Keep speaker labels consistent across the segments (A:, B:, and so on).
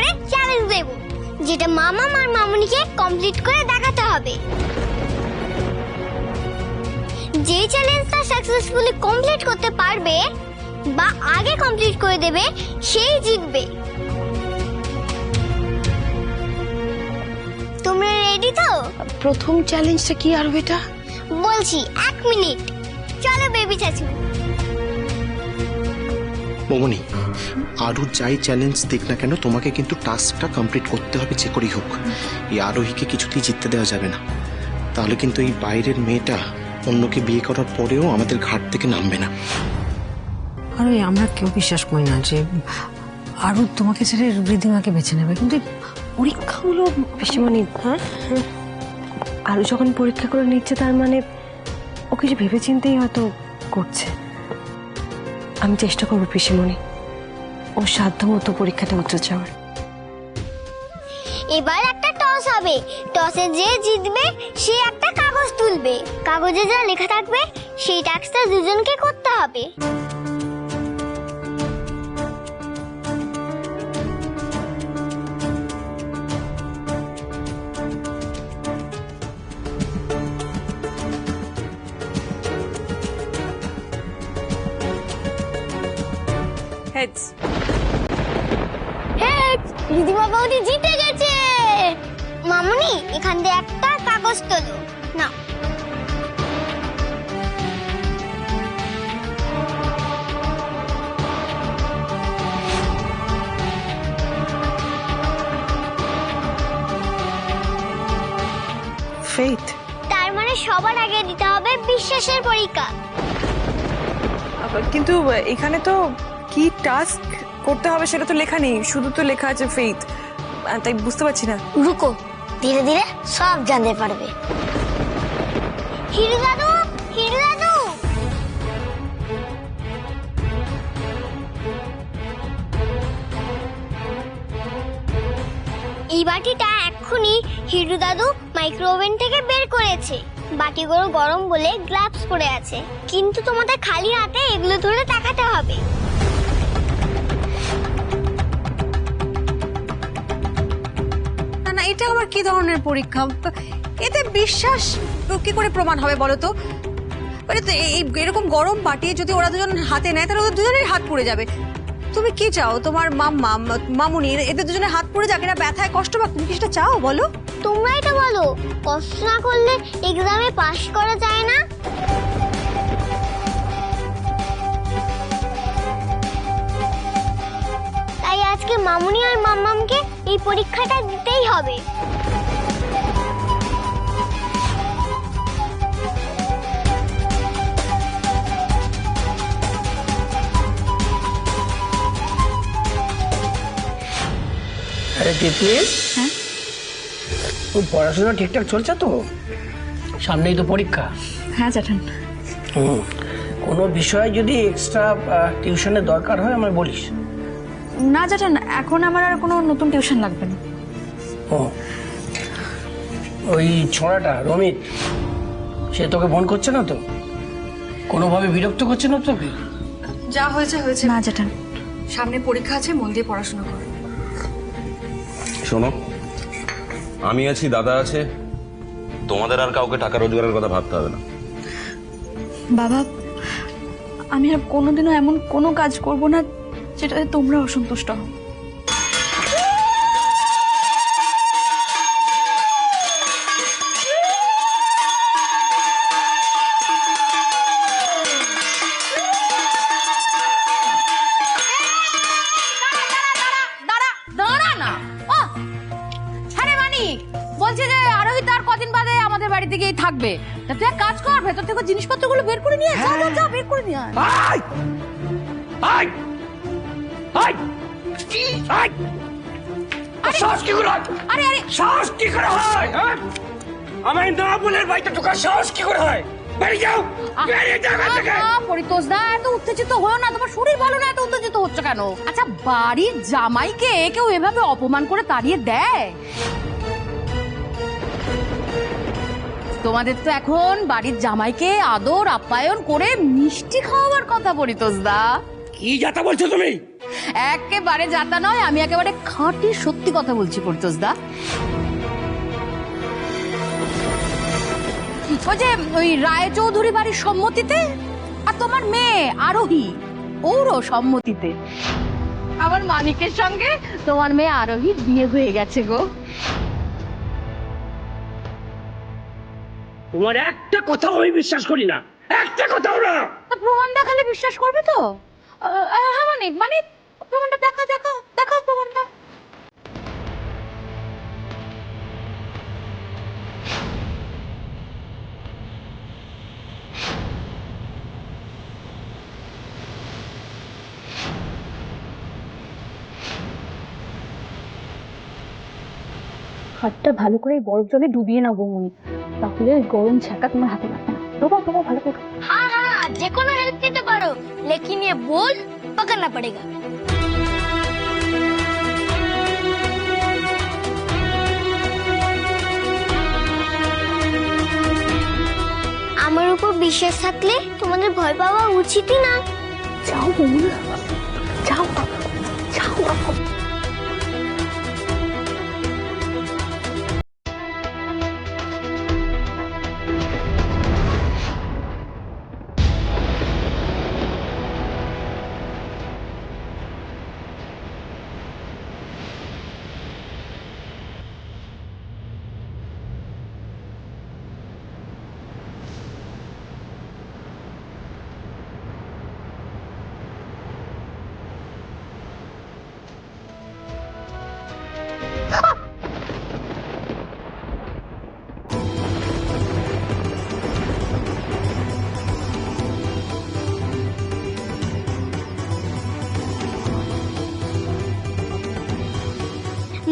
A: করে চ্যালেঞ্জ দেব, যেটা মামা আর মামুনিকে কমপ্লিট করে দেখাতে হবে। যে চ্যালেঞ্জটা সাকসেসফুলি কমপ্লিট করতে পারবে বা আগে কমপ্লিট করে দেবে সেই জিতবে। তোমরা রেডি তো?
B: প্রথম চ্যালেঞ্জটা কি আর বেটা?
A: বলছি 1 মিনিট। চলো বেবি চাচু।
C: মমনি, আরও যাই চ্যালেঞ্জ দেখ না কেন, তোমাকে কিন্তু টাস্কটা কমপ্লিট করতে হবে যে করেই হোক। এই আরোহীকে কিছুতেই জিততে দেওয়া যাবে না, তাহলে কিন্তু এই বাইরের মেয়েটা অন্যকে বিয়ে করার পরেও আমাদের ঘাট থেকে নামবে না।
D: আর আমরা কেউ বিশ্বাস করি না যে আরও তোমাকে ছেড়ে ঋদ্ধিমাকে বেছে নেবে, কিন্তু পরীক্ষাগুলো
B: পিসিমণি, হ্যাঁ, আরও যখন পরীক্ষা করে নিচ্ছে তার মানে ও কিছু ভেবেচিন্তেই হয়তো করছে। আমি চেষ্টা করবো পিসিমণি ও সাধ্য মতো পরীক্ষাটা উত্তর যাওয়ার।
A: এবার একটা টস হবে, টসে যে জিতবে সে একটা কাগজ তুলবে। কাগজে যা লেখা থাকবে সেই টাস্কটা দুজনকে করতে হবে।
B: হেডস।
A: ঋদ্ধিমা বৌদি জিতে গেছে। মামুনি, এখান থেকে একটা কাগজ তোলো না।
B: ফেথ।
A: তার মানে সবার আগে দিতে হবে বিশ্বাসের পরীক্ষা।
B: কিন্তু এখানে তো কি টাস্ক করতে হবে সেটা তো লেখা নেই, শুধু তো লেখা আছে ফেথ, তাই বুঝতে পারছি না।
A: রুকো, ধীরে ধীরে সব জানতে পারবে। হিরু দাদু, হিরু দাদু, এই বাটিটা এক্ষুনি হিরু দাদু মাইক্রোওভেন থেকে বের করেছে। বাটিগুলো গরম বলে গ্লাভস পরে আছে, কিন্তু তোমাদের খালি হাতে এগুলো ধরে দেখাতে হবে।
D: না না, এটা আবার কি ধরনের পরীক্ষা? এতে বিশ্বাস কি করে প্রমাণ হবে বলো তো? মানে এরকম গরম বাটি যদি ওরা দুজন হাতে নেয় তাহলে ওদের দুজনের হাত পুড়ে যাবে। তুমি কি চাও তোমার মামুনি এদের দুজনের হাত পুড়ে যাক, এরা ব্যথায় কষ্ট পাক? তুমি কি সেটা চাও বলো?
A: তোমরাই তো বলো, কষ্ট না করলে এক্সামে পাশ করা যায় না। তাই আজকে মামুনি আর মাম্মামকে এই পরীক্ষাটা দিতেই হবে।
E: আরে তিতলি, তোর পড়াশোনা ঠিকঠাক চলছে তো? সামনেই তো পরীক্ষা।
F: হ্যাঁ জ্যাঠান।
E: কোনো বিষয়ে যদি এক্সট্রা টিউশনের দরকার হয় আমায় বলিস।
F: না জ্যাঠান, এখন আমার আর কোনো নতুন টিউশন লাগবে না।
E: ও, ওই ছোঁড়াটা রমিত, সে তোকে ফোন করছে না তো? কোনোভাবে বিরক্ত করছে না তোকে?
D: যা হয়েছে হয়েছে।
F: না জ্যাঠান।
D: সামনে পরীক্ষা আছে, মন দিয়ে পড়াশোনা করো।
G: শোনো, আমি আছি, দাদা আছে, তোমাদের আর কাউকে টাকা রোজগারের কথা ভাবতে হবে না।
F: বাবা, আমি আর কোনোদিনও এমন কোনো কাজ করব না যেটাতে তোমরা অসন্তুষ্ট হও।
H: থাকবে তা তুই এক কাজ কর, ভেতর থেকে জিনিসপত্রগুলো বের করে নিয়ে যা, যা বের করে নিয়ে আয়।
E: আয় আয় আয়, সাহস কি করে হয়?
H: আরে আরে,
E: সাহস কি করে হয়? আমার না বলে বাড়িতে ঢোকার সাহস কি করে হয়? বেরিয়ে যাও, বেরিয়ে যাও এখান থেকে।
H: পরিতোষ দা, এত উত্তেজিত হও না, তোমার শরীর ভালো না, এত উত্তেজিত হচ্ছে কেন? আচ্ছা, বাড়ির জামাইকে কেউ এভাবে অপমান করে তাড়িয়ে দেয়? তোমাদের তো এখন বাড়ির জামাইকে আদর আপ্যায়ন করে মিষ্টি খাওয়াবার কথা পরিতোষ দা।
E: কি যাতা বলছো তুমি?
H: একেবারে যাতা নয়, আমি একেবারে খাঁটি সত্যি কথা বলছি পর্তোসদা। ওই যে ওই রায়চৌধুরী বাড়ির সম্মতিতে আর তোমার মেয়ে আরোহী ওরও সম্মতিতে আমার মানিকের সঙ্গে তোমার মেয়ে আরোহীর বিয়ে হয়ে গেছে গো।
E: তোমার একটা কথা আমি বিশ্বাস করি না, একটা কথাও না।
H: প্রমাণ দেখালে বিশ্বাস করবে তো? হ্যাঁ মানিক, মানিক প্রমাণটা দেখাও প্রমাণটা।
F: হাতটা ভালো করে বরফ জলে ডুবিয়ে নাও বৌমনি, তাহলে ওই গরম ছ্যাঁকা তোমার হাতে লাগবে না। ডোবাও ভালো করে।
A: हाँ हाँ जे कोनो हेल्प देते पारो, लेकिन ये बोल पकड़ना पड़ेगा। আমার উপর বিশ্বাস থাকলে তোমাদের ভয় পাওয়া উচিতই না।
F: যাও বৌমনি, যাও যাও।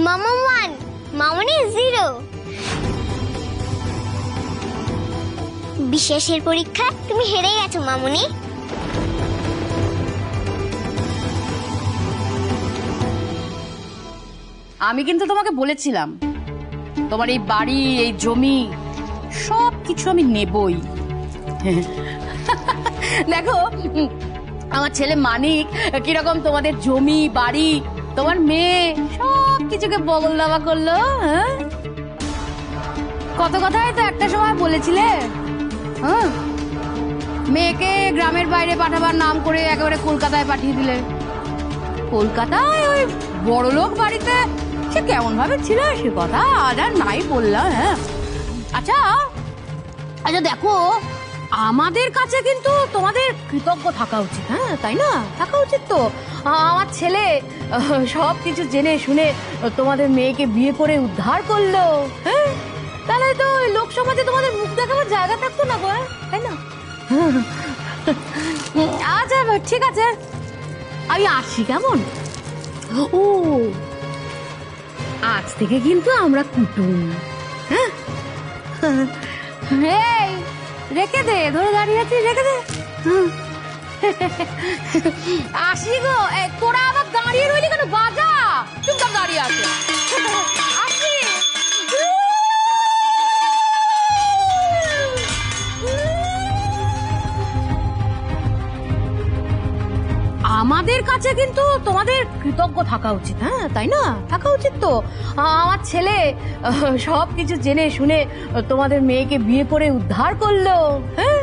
A: মামা 1, মামনি 0। বিশ্বাসের পরীক্ষা তুমি হেরে গেছো মামনি।
H: আমি কিন্তু তোমাকে বলেছিলাম তোমার এই বাড়ি, এই জমি সব কিছু আমি নেবই। দেখো আমার ছেলে মানিক কিরকম তোমাদের জমি বাড়ি, তোমার মেয়ে সব কিছুকে বগল দাবা করলো। হ্যাঁ, কত কথাই তো একটা সময় বলেছিলে। হ্যাঁ, মেয়েকে গ্রামের বাইরে পাঠাবার নাম করে একেবারে কলকাতায় পাঠিয়ে দিলে। কলকাতায় ওই বড়লোক বাড়িতে সে কেমন ভাবে ছিল সে কথা আজ আর নাই বললাম। হ্যাঁ, আচ্ছা আচ্ছা দেখো আমাদের কাছে কিন্তু তোমাদের কৃতজ্ঞ থাকা উচিত। হ্যাঁ তাই না, থাকা উচিত তো। আমার ছেলে সব কিছু জেনে শুনে তোমাদের মেয়েকে বিয়ে করে উদ্ধার করলো। হ্যাঁ, তাহলে তো লোক সমাজে তোমাদের মুখ দেখাবার জায়গা থাকতো না গো, তাই না? আচ্ছা ঠিক আছে, আমি আসছি কেমন। ও আজ থেকে কিন্তু আমরা কুটুম। হ্যাঁ, এই রেখে দে, ধরে দাঁড়িয়ে আছিস, রেখে দে। আসি গো। তোরা আবার দাঁড়িয়ে রইলি কেন? বাজা, চুপচাপ দাঁড়িয়ে আছে। আসি। আমাদের কাছে কিন্তু তোমাদের কৃতজ্ঞ থাকা উচিত। হ্যাঁ তাই না, থাকা উচিত তো। আমার ছেলে সব কিছু জেনে শুনে তোমাদের মেয়েকে বিয়ে করে উদ্ধার করলো। হ্যাঁ,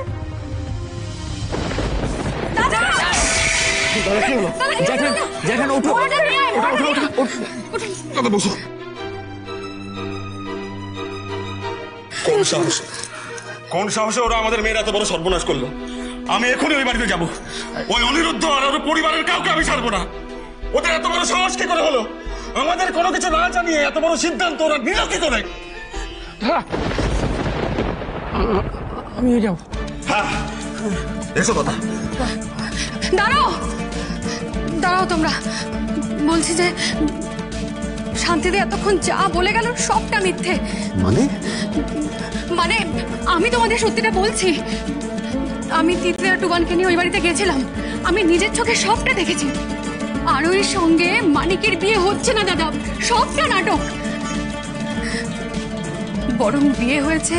G: কোন সাহসে ওরা আমাদের মেয়ের এত বড় সর্বনাশ করলো? আমি এখনই ওই বাড়িতে যাবো। ওই অনিরুদ্ধ আর ওর পরিবারের কাউকে আমি ছাড়বো না। ওদের এত বড় সাহস কি করে হলো? আমাদের কোনো কিছু না জানিয়ে এত বড় সিদ্ধান্ত ওরা নিল কি করে?
E: আমি যাবো।
G: হ্যাঁ, এসো কথা।
D: দাঁড়াও দাঁড়াও তোমরা, বলছি যে শান্তিতে এতক্ষণ যা বলে গেল সবটা মিথ্যে। মানে আমি তোমাদের সত্যিটা বলছি। আমি তিতলি আর টুবানকে নিয়ে ওই বাড়িতে গেছিলাম, আমি নিজের চোখে সবটা দেখেছি। আর ওই সঙ্গে মানিকের বিয়ে হচ্ছে না দাদা, সবটা নাটক। বরং বিয়ে হয়েছে